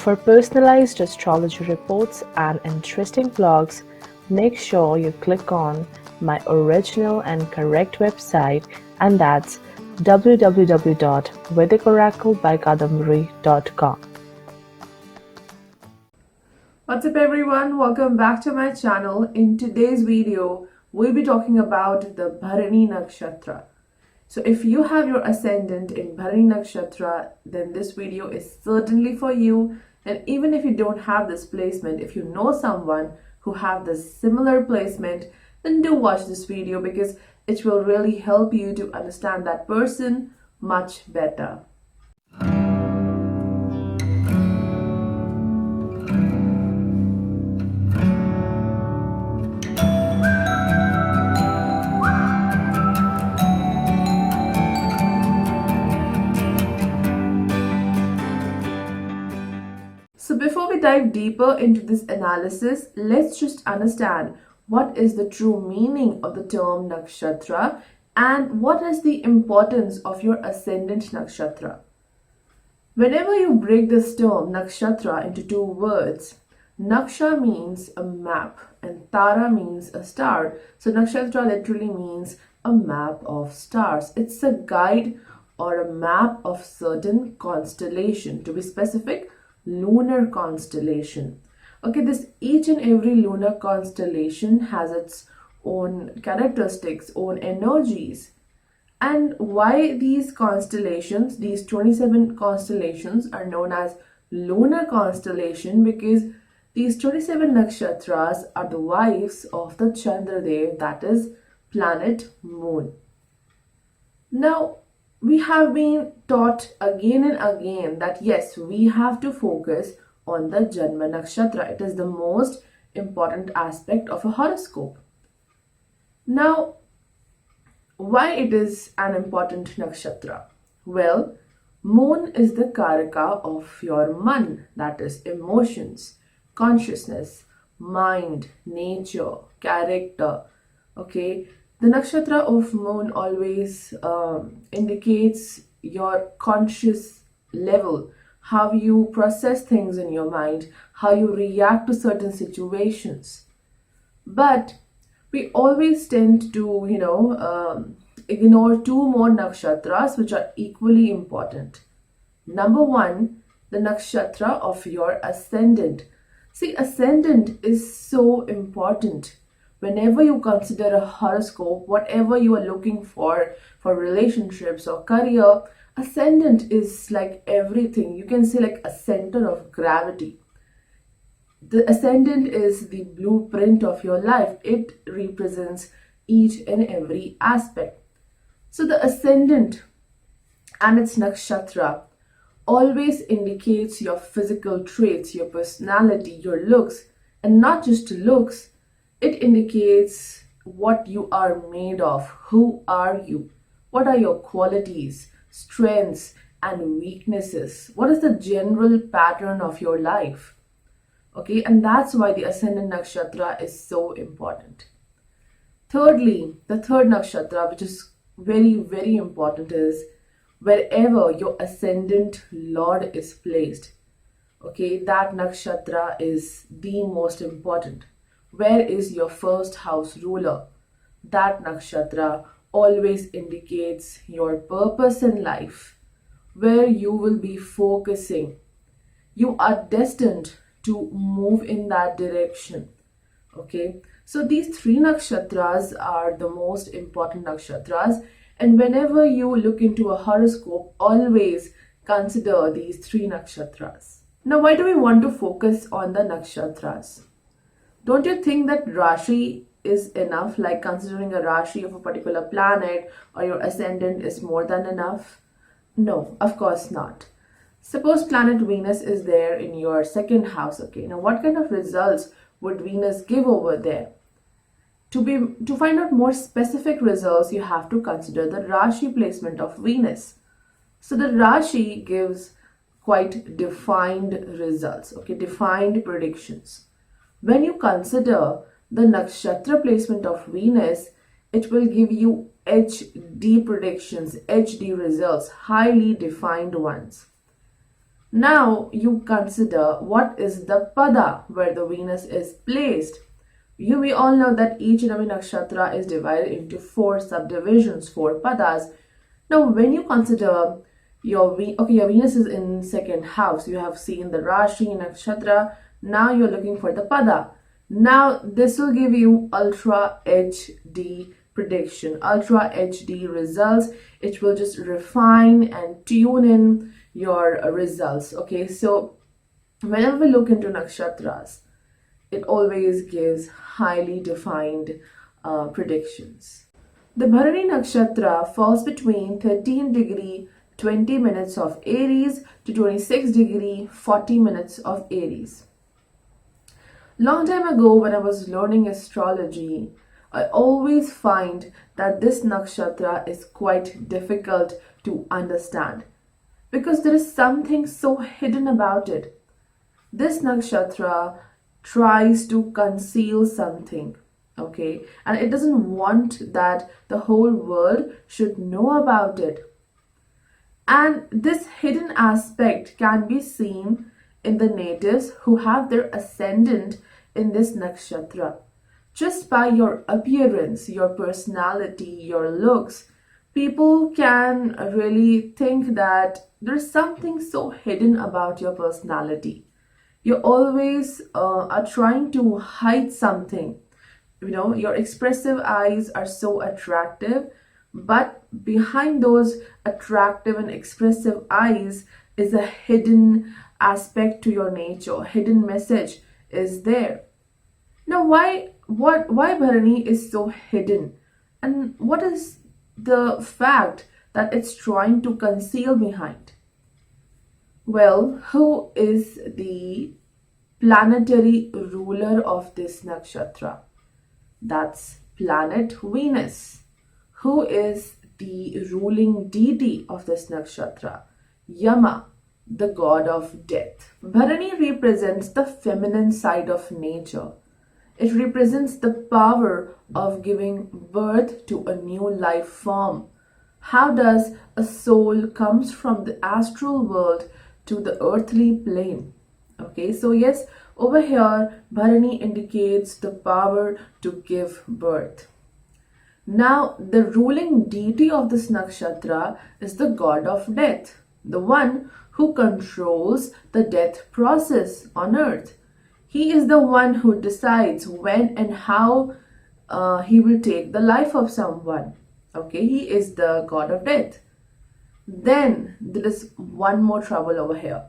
For personalized astrology reports and interesting vlogs, make sure you click on my original and correct website, and that's www.vedicoracleByKadambari.com. What's up everyone, welcome back to my channel. In today's video, we'll be talking about the Bharani Nakshatra. So if you have your ascendant in Bharani Nakshatra, then this video is certainly for you. And even if you don't have this placement, if you know someone who have this similar placement, then do watch this video because it will really help you to understand that person much better. So before we dive deeper into this analysis, let's just understand what is the true meaning of the term nakshatra and what is the importance of your ascendant nakshatra. Whenever you break this term nakshatra into two words, naksha means a map and tara means a star. So nakshatra literally means a map of stars. It's a guide or a map of certain constellation. To be specific, lunar constellation. Okay, this each and every lunar constellation has its own characteristics, own energies. And why these constellations, these 27 constellations are known as lunar constellation, because these 27 nakshatras are the wives of the Chandradev, that is planet moon. Now, we have been taught again and again that yes, we have to focus on the Janma Nakshatra. It is the most important aspect of a horoscope. Now, why it is an important nakshatra? Well, moon is the karaka of your man, that is emotions, consciousness, mind, nature, character. Okay, the nakshatra of moon always indicates your conscious level, how you process things in your mind, how you react to certain situations. But we always tend to, ignore two more nakshatras which are equally important. Number one, the nakshatra of your ascendant. See, ascendant is so important. Whenever you consider a horoscope, whatever you are looking for relationships or career, ascendant is like everything. You can say like a center of gravity. The ascendant is the blueprint of your life. It represents each and every aspect. So the ascendant and its nakshatra always indicates your physical traits, your personality, your looks, and not just looks. It indicates what you are made of. Who are you? What are your qualities, strengths, and weaknesses? What is the general pattern of your life? Okay, and that's why the ascendant nakshatra is so important. Thirdly, the third nakshatra, which is very, very important, is wherever your ascendant lord is placed. Okay, that nakshatra is the most important. Where is your first house ruler? That nakshatra always indicates your purpose in life, where you will be focusing. You are destined to move in that direction. Okay, so these three nakshatras are the most important nakshatras, and whenever you look into a horoscope, always consider these three nakshatras. Now, why do we want to focus on the nakshatras? Don't you think that Rashi is enough, like considering a Rashi of a particular planet or your ascendant is more than enough? No, of course not. Suppose planet Venus is there in your second house, okay? Now what kind of results would Venus give over there? To find out more specific results, you have to consider the Rashi placement of Venus. So the Rashi gives quite defined results, okay, defined predictions. When you consider the nakshatra placement of Venus, it will give you HD predictions, HD results, highly defined ones. Now you consider what is the pada where the Venus is placed. We all know that each and every nakshatra is divided into four subdivisions, four padas. Now, when you consider your Venus is in second house, you have seen the Rashi nakshatra. Now you're looking for the pada. Now this will give you ultra HD prediction, ultra HD results. It will just refine and tune in your results. Okay, so whenever we look into nakshatras, it always gives highly defined predictions. The Bharani Nakshatra falls between 13 degree 20 minutes of Aries to 26 degree 40 minutes of Aries. Long time ago, when I was learning astrology, I always find that this nakshatra is quite difficult to understand because there is something so hidden about it. This nakshatra tries to conceal something, okay, and it doesn't want that the whole world should know about it. And this hidden aspect can be seen in the natives who have their ascendant in this nakshatra. Just by your appearance, your personality, your looks, people can really think that there's something so hidden about your personality. You always are trying to hide something. Your expressive eyes are so attractive, but behind those attractive and expressive eyes is a hidden aspect to your nature, hidden message is there. Now, why Bharani is so hidden, and what is the fact that it's trying to conceal behind? Well, who is the planetary ruler of this nakshatra? That's planet Venus. Who is the ruling deity of this nakshatra? Yama, the god of death. Bharani represents the feminine side of nature. It represents the power of giving birth to a new life form. How does a soul comes from the astral world to the earthly plane? Okay, so yes, over here, Bharani indicates the power to give birth. Now, the ruling deity of this nakshatra is the god of death, the one who controls the death process on earth. He is the one who decides when and how he will take the life of someone. Okay, he is the god of death. Then there is one more trouble over here.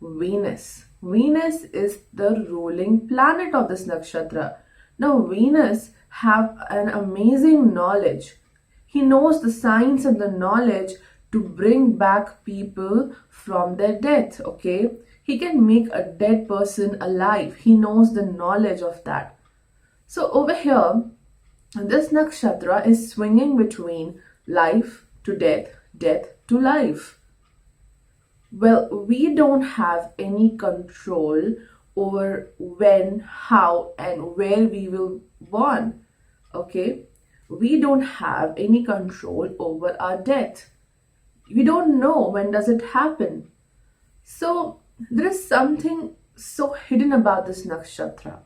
Venus. Venus is the ruling planet of this nakshatra. Now Venus have an amazing knowledge. He knows the science and the knowledge to bring back people from their death, okay? He can make a dead person alive. He knows the knowledge of that. So over here, this nakshatra is swinging between life to death, death to life. Well, we don't have any control over when, how, and where we will born. Okay? We don't have any control over our death. We don't know when does it happen. So there is something so hidden about this nakshatra,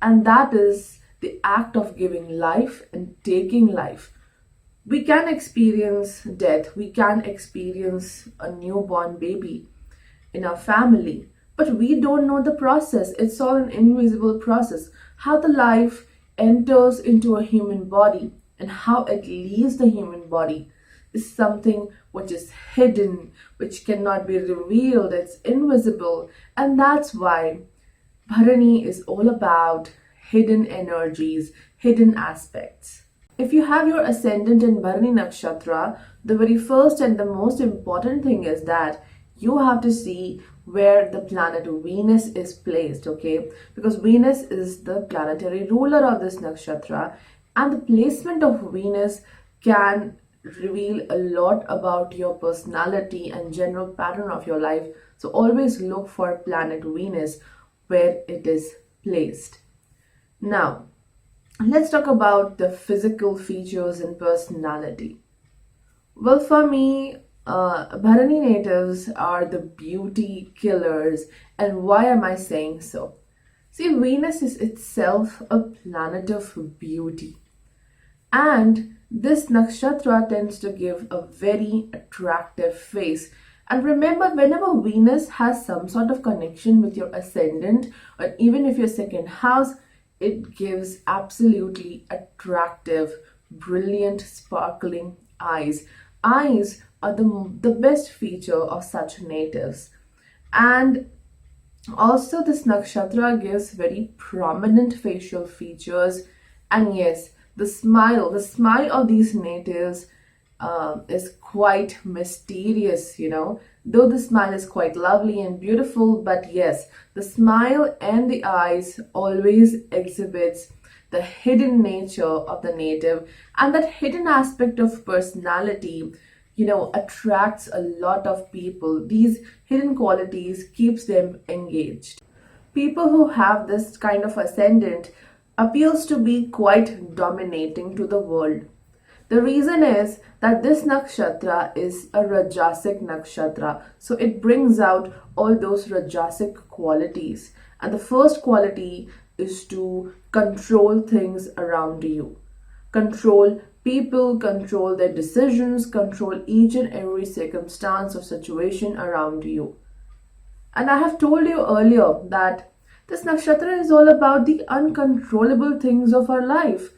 and that is the act of giving life and taking life. We can experience death, we can experience a newborn baby in our family, but we don't know the process. It's all an invisible process. How the life enters into a human body and how it leaves the human body is something which is hidden, which cannot be revealed, it's invisible. And that's why Bharani is all about hidden energies, hidden aspects. If you have your ascendant in Bharani Nakshatra, the very first and the most important thing is that you have to see where the planet Venus is placed, okay? Because Venus is the planetary ruler of this nakshatra, and the placement of Venus can reveal a lot about your personality and general pattern of your life. So always look for planet Venus where it is placed. Now, let's talk about the physical features and personality. Well, for me, Bharani natives are the beauty killers. And why am I saying so? See, Venus is itself a planet of beauty. And this nakshatra tends to give a very attractive face. And remember, whenever Venus has some sort of connection with your ascendant, or even if your second house, it gives absolutely attractive, brilliant, sparkling eyes. Eyes are the best feature of such natives. And also, this nakshatra gives very prominent facial features, and yes, the smile of these natives is quite mysterious, you know. Though the smile is quite lovely and beautiful, but yes, the smile and the eyes always exhibits the hidden nature of the native, and that hidden aspect of personality, you know, attracts a lot of people. These hidden qualities keeps them engaged. People who have this kind of ascendant appeals to be quite dominating to the world. The reason is that this nakshatra is a Rajasic nakshatra, so it brings out all those Rajasic qualities. And the first quality is to control things around you, control people, control their decisions, control each and every circumstance or situation around you. And I have told you earlier that this nakshatra is all about the uncontrollable things of our life,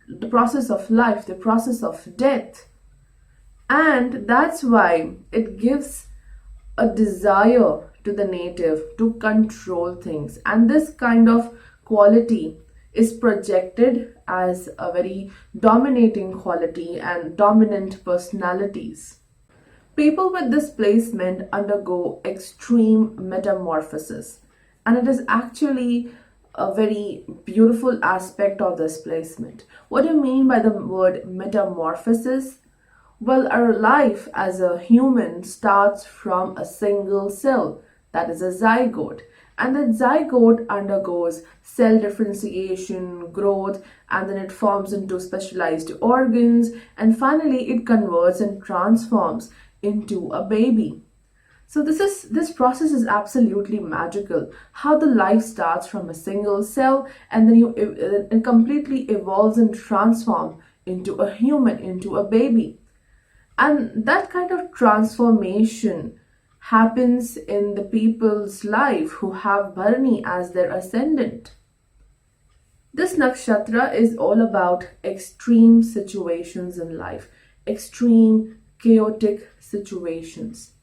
the process of death. And that's why it gives a desire to the native to control things. And this kind of quality is projected as a very dominating quality and dominant personalities. People with this placement undergo extreme metamorphosis, and it is actually a very beautiful aspect of this placement. What do you mean by the word metamorphosis? Well, our life as a human starts from a single cell, that is a zygote. And that zygote undergoes cell differentiation, growth, and then it forms into specialized organs, and finally it converts and transforms into a baby. So this process is absolutely magical. How the life starts from a single cell, and then it completely evolves and transforms into a human, into a baby. And that kind of transformation happens in the people's life who have Bharani as their ascendant. This nakshatra is all about extreme situations in life, extreme chaotic situations.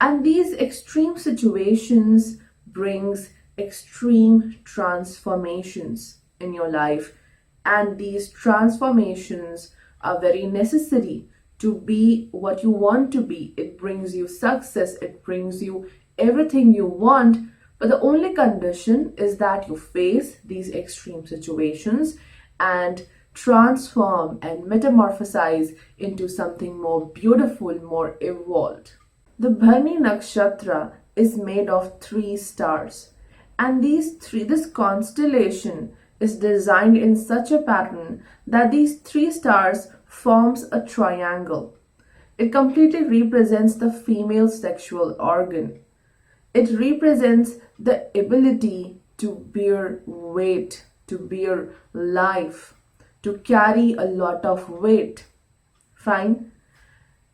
And these extreme situations brings extreme transformations in your life. And these transformations are very necessary to be what you want to be. It brings you success, it brings you everything you want. But the only condition is that you face these extreme situations and transform and metamorphosize into something more beautiful, more evolved. The Bharni Nakshatra is made of three stars, and this constellation is designed in such a pattern that these three stars forms a triangle. It completely represents the female sexual organ. It represents the ability to bear weight, to bear life, to carry a lot of weight. Fine.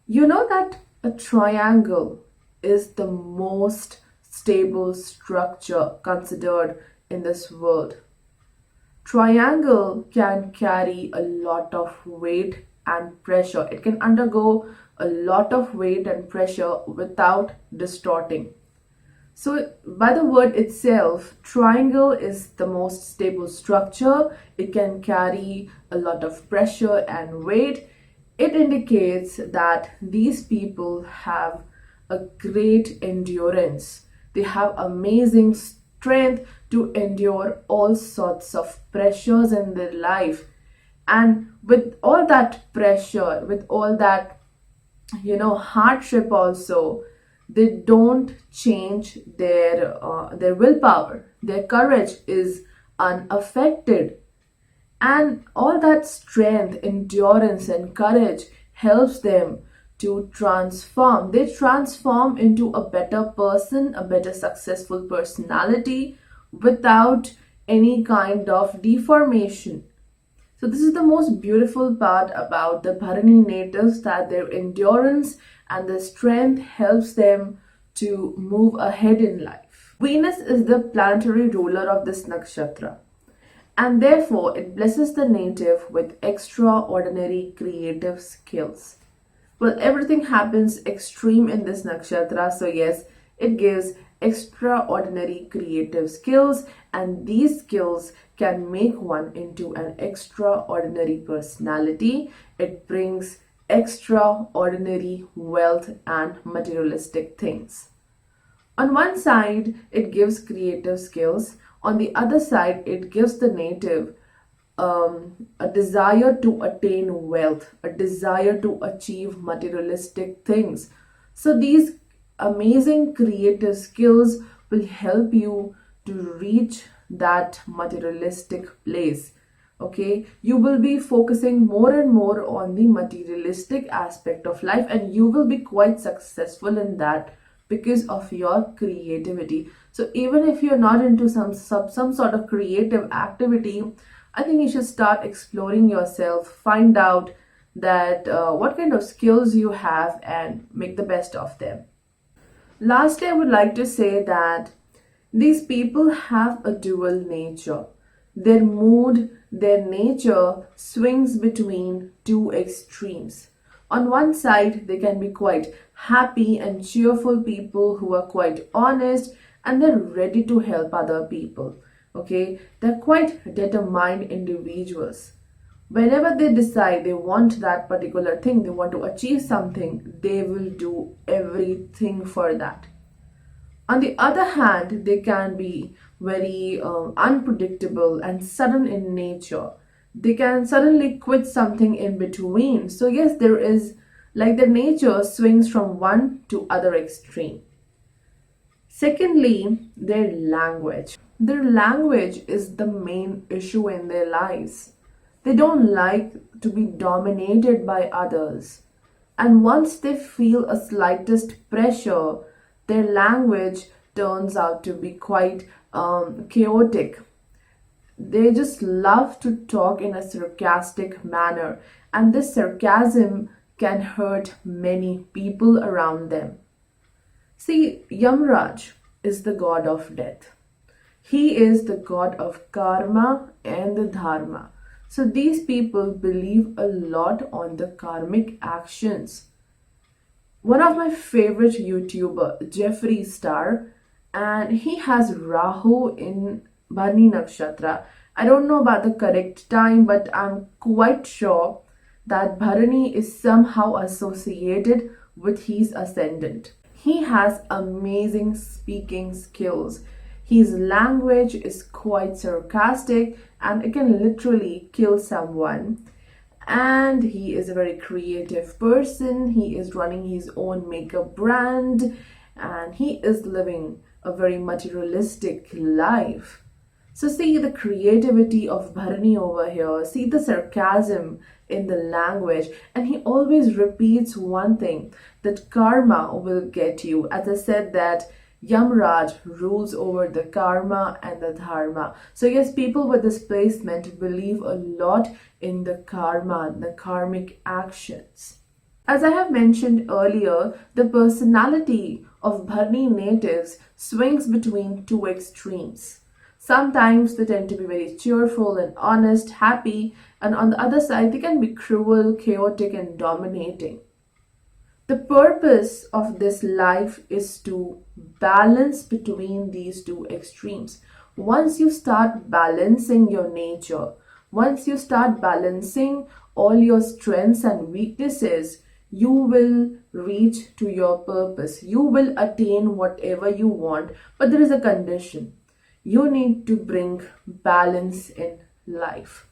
You know that a triangle is the most stable structure considered in this world. Triangle can carry a lot of weight and pressure. It can undergo a lot of weight and pressure without distorting. So, by the word itself, triangle is the most stable structure. It can carry a lot of pressure and weight. It indicates that these people have a great endurance. They have amazing strength to endure all sorts of pressures in their life. And with all that pressure, with all that, hardship also, they don't change their willpower. Their courage is unaffected, and all that strength, endurance and courage helps them to transform. They transform into a better person, a better successful personality without any kind of deformation. So this is the most beautiful part about the Bharani natives, that their endurance and their strength helps them to move ahead in life. Venus is the planetary ruler of this nakshatra, and therefore it blesses the native with extraordinary creative skills. Well, everything happens extreme in this nakshatra, so yes, it gives extraordinary creative skills, and these skills can make one into an extraordinary personality. It brings extraordinary wealth and materialistic things. On one side, it gives creative skills. On the other side, it gives the native a desire to attain wealth, a desire to achieve materialistic things. So, these amazing creative skills will help you to reach that materialistic place. Okay, you will be focusing more and more on the materialistic aspect of life, and you will be quite successful in that because of your creativity. So even if you're not into some sort of creative activity, I think you should start exploring yourself, find out that what kind of skills you have and make the best of them. Lastly, I would like to say that these people have a dual nature. Their mood, their nature swings between two extremes. On one side, they can be quite happy and cheerful people who are quite honest and they're ready to help other people. Okay, they're quite determined individuals. Whenever they decide they want that particular thing, they want to achieve something, they will do everything for that. On the other hand, they can be very unpredictable and sudden in nature. They can suddenly quit something in between. So, yes, there is like the nature swings from one to other extreme. Secondly, their language. Their language is the main issue in their lives. They don't like to be dominated by others. And once they feel a slightest pressure, their language turns out to be quite chaotic. They just love to talk in a sarcastic manner, and this sarcasm can hurt many people around them. See, Yamraj is the god of death. He is the god of karma and the dharma. So these people believe a lot on the karmic actions. One of my favorite YouTuber, Jeffree Star, and he has Rahu in Bharni Nakshatra. I don't know about the correct time, but I'm quite sure that Bharani is somehow associated with his ascendant. He has amazing speaking skills. His language is quite sarcastic and it can literally kill someone. And he is a very creative person. He is running his own makeup brand and he is living a very materialistic life. So see the creativity of Bharani over here. See the sarcasm in the language. And he always repeats one thing, that karma will get you. As I said that Yamraj rules over the karma and the dharma. So yes, people with this placement believe a lot in the karma, the karmic actions. As I have mentioned earlier, the personality of Bharni natives swings between two extremes. Sometimes they tend to be very cheerful and honest, happy, and on the other side, they can be cruel, chaotic, and dominating. The purpose of this life is to balance between these two extremes. Once you start balancing your nature, once you start balancing all your strengths and weaknesses, you will reach to your purpose. You will attain whatever you want, but there is a condition. You need to bring balance in life.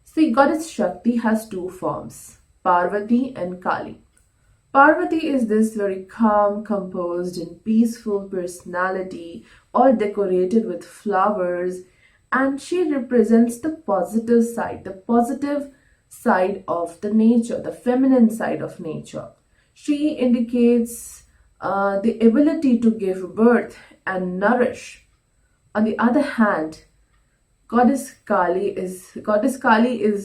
See, Goddess Shakti has two forms, Parvati and Kali. Parvati is this very calm, composed, and peaceful personality, all decorated with flowers, and she represents the positive side of the nature, the feminine side of nature. She indicates the ability to give birth and nourish. On the other hand, Goddess Kali is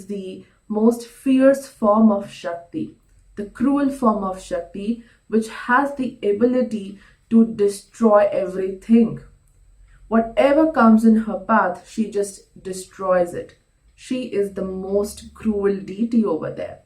the most fierce form of Shakti, the cruel form of Shakti, which has the ability to destroy everything. Whatever comes in her path, she just destroys it. She is the most cruel deity over there.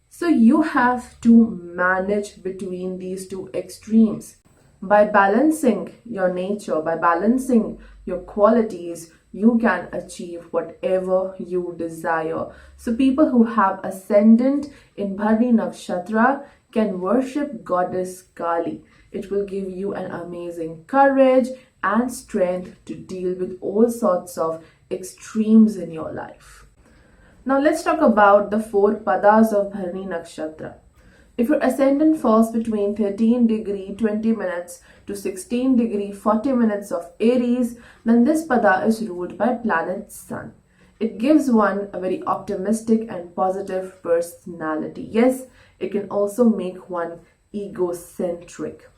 So you have to manage between these two extremes. By balancing your nature, by balancing your qualities, you can achieve whatever you desire. So people who have ascendant in Bharani Nakshatra can worship Goddess Kali. It will give you an amazing courage and strength to deal with all sorts of extremes in your life. Now let's talk about the four padas of Bharani Nakshatra. If your ascendant falls between 13 degree 20 minutes to 16 degree 40 minutes of Aries, then this pada is ruled by planet Sun. It gives one a very optimistic and positive personality. Yes, it can also make one egocentric.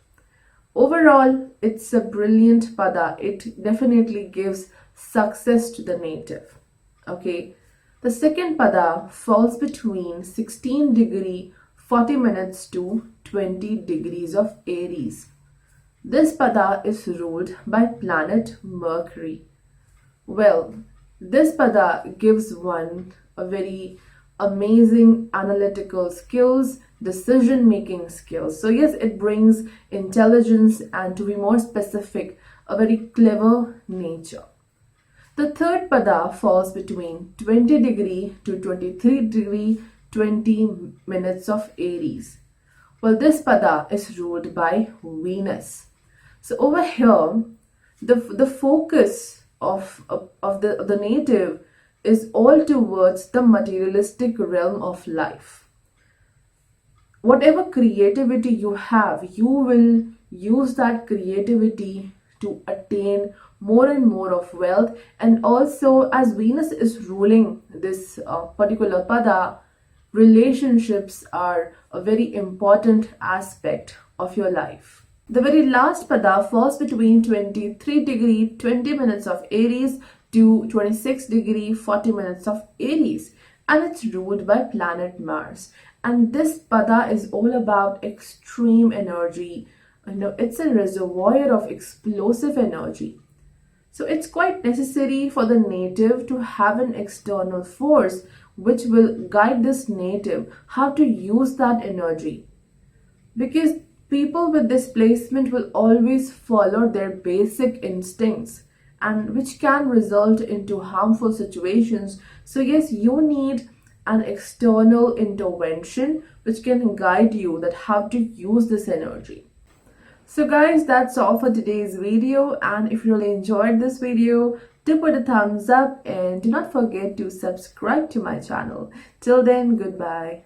Overall, it's a brilliant pada. It definitely gives success to the native. Okay. The second pada falls between 16 degree 40 minutes to 20 degrees of Aries. This pada is ruled by planet Mercury. Well, this pada gives one a very amazing analytical skills, decision making skills. So yes, it brings intelligence and, to be more specific, a very clever nature. The third pada falls between 20 degree to 23 degree 20 minutes of Aries. Well, this pada is ruled by Venus. So over here, the focus of the native is all towards the materialistic realm of life. Whatever creativity you have, you will use that creativity to attain more and more of wealth. And also, as Venus is ruling this particular pada, relationships are a very important aspect of your life. The very last pada falls between 23 degree 20 minutes of Aries to 26 degree 40 minutes of Aries, and it's ruled by planet Mars. And this pada is all about extreme energy. It's a reservoir of explosive energy. So it's quite necessary for the native to have an external force which will guide this native how to use that energy. Because people with this placement will always follow their basic instincts, and which can result into harmful situations. So yes, you need an external intervention which can guide you that how to use this energy. So guys, that's all for today's video, and if you really enjoyed this video, do put a thumbs up and do not forget to subscribe to my channel. Till then, goodbye.